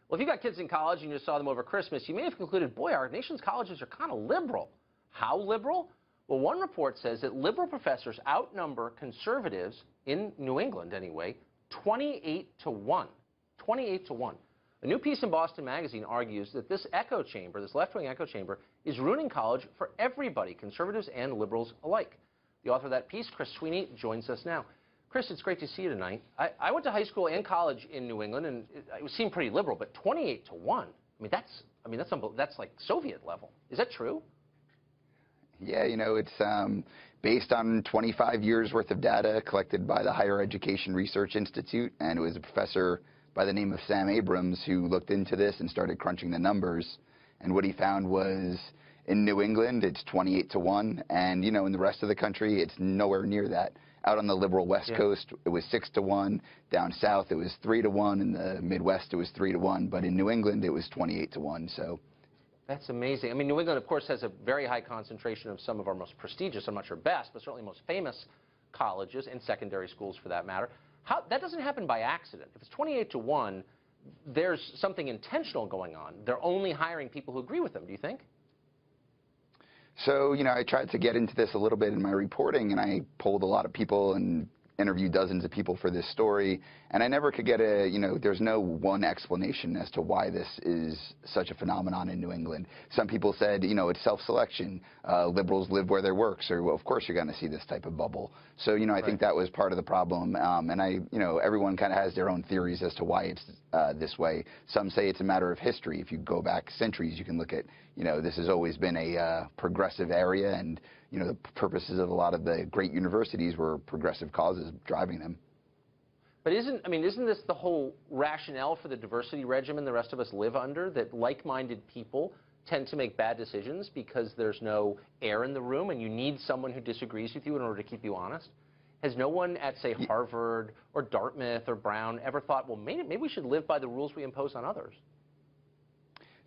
Well, if you got kids in college and you saw them over Christmas, you may have concluded, boy, our nation's colleges are kind of liberal. How liberal? Well, one report says that liberal professors outnumber conservatives, in New England anyway, 28 to 1. 28 to 1. A new piece in Boston Magazine argues that this echo chamber, this left-wing echo chamber, is ruining college for everybody, conservatives and liberals alike. The author of that piece, Chris Sweeney, joins us now. Chris, it's great to see you tonight. I went to high school and college in New England, and it seemed pretty liberal, but 28 to 1. That's like Soviet level. Is that true? Yeah, it's based on 25 years worth of data collected by the Higher Education Research Institute, and it was a professor by the name of Sam Abrams who looked into this and started crunching the numbers. And what he found was in New England, it's 28 to 1, and in the rest of the country, it's nowhere near that. Out on the liberal West Coast, it was 6 to 1. Down south, it was 3 to 1. In the Midwest, it was 3 to 1. But in New England, it was 28 to 1. So that's amazing. I mean, New England, of course, has a very high concentration of some of our most prestigious, I'm not sure best, but certainly most famous colleges and secondary schools for that matter. That doesn't happen by accident. If it's 28 to 1, there's something intentional going on. They're only hiring people who agree with them, do you think? So, I tried to get into this a little bit in my reporting, and I polled a lot of people and interviewed dozens of people for this story, and I never could get there's no one explanation as to why this is such a phenomenon in New England. Some people said, it's self-selection. Liberals live where they work, so well, of course you're going to see this type of bubble. So, I think that was part of the problem, and everyone kind of has their own theories as to why it's this way. Some say it's a matter of history. If you go back centuries, you can look at, this has always been a progressive area, and the purposes of a lot of the great universities were progressive causes driving them. But isn't this the whole rationale for the diversity regimen the rest of us live under, that like-minded people tend to make bad decisions because there's no air in the room and you need someone who disagrees with you in order to keep you honest? Has no one at, say, Harvard or Dartmouth or Brown ever thought, well, maybe we should live by the rules we impose on others?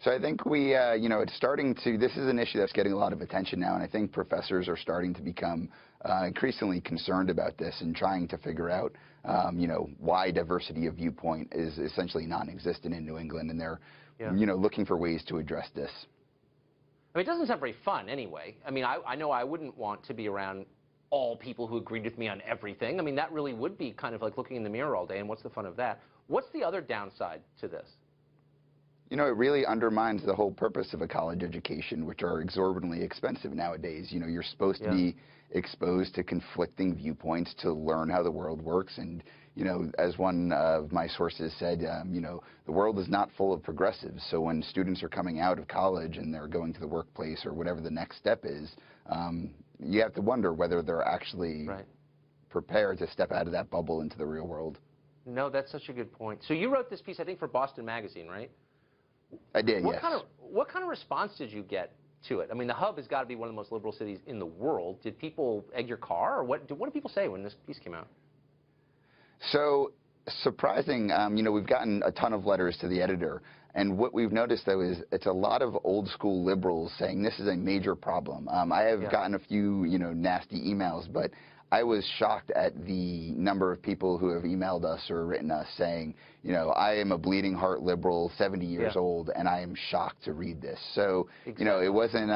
So I think it's starting to, this is an issue that's getting a lot of attention now, and I think professors are starting to become increasingly concerned about this and trying to figure out, why diversity of viewpoint is essentially non-existent in New England, and they're, looking for ways to address this. I mean, it doesn't sound very fun anyway. I mean, I know I wouldn't want to be around all people who agreed with me on everything. I mean, that really would be kind of like looking in the mirror all day, and what's the fun of that? What's the other downside to this? It really undermines the whole purpose of a college education, which are exorbitantly expensive nowadays. You're supposed to be exposed to conflicting viewpoints to learn how the world works. And, as one of my sources said, the world is not full of progressives. So when students are coming out of college and they're going to the workplace or whatever the next step is, you have to wonder whether they're actually prepared to step out of that bubble into the real world. No, that's such a good point. So you wrote this piece, I think, for Boston Magazine, right? I did, yes. What kind of response did you get to it? I mean, the Hub has got to be one of the most liberal cities in the world. Did people egg your car, or what did people say when this piece came out? So, surprising, we've gotten a ton of letters to the editor, and what we've noticed, though, is it's a lot of old-school liberals saying this is a major problem. I have gotten a few, nasty emails, but I was shocked at the number of people who have emailed us or written us saying, I am a bleeding heart liberal, 70 years old, and I am shocked to read this. So, it wasn't,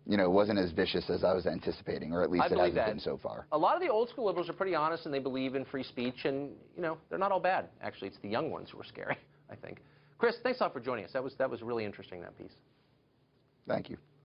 it wasn't as vicious as I was anticipating, or at least it hasn't been so far. A lot of the old school liberals are pretty honest, and they believe in free speech, and, they're not all bad. Actually, it's the young ones who are scary, I think. Chris, thanks a lot for joining us. That was really interesting, that piece. Thank you.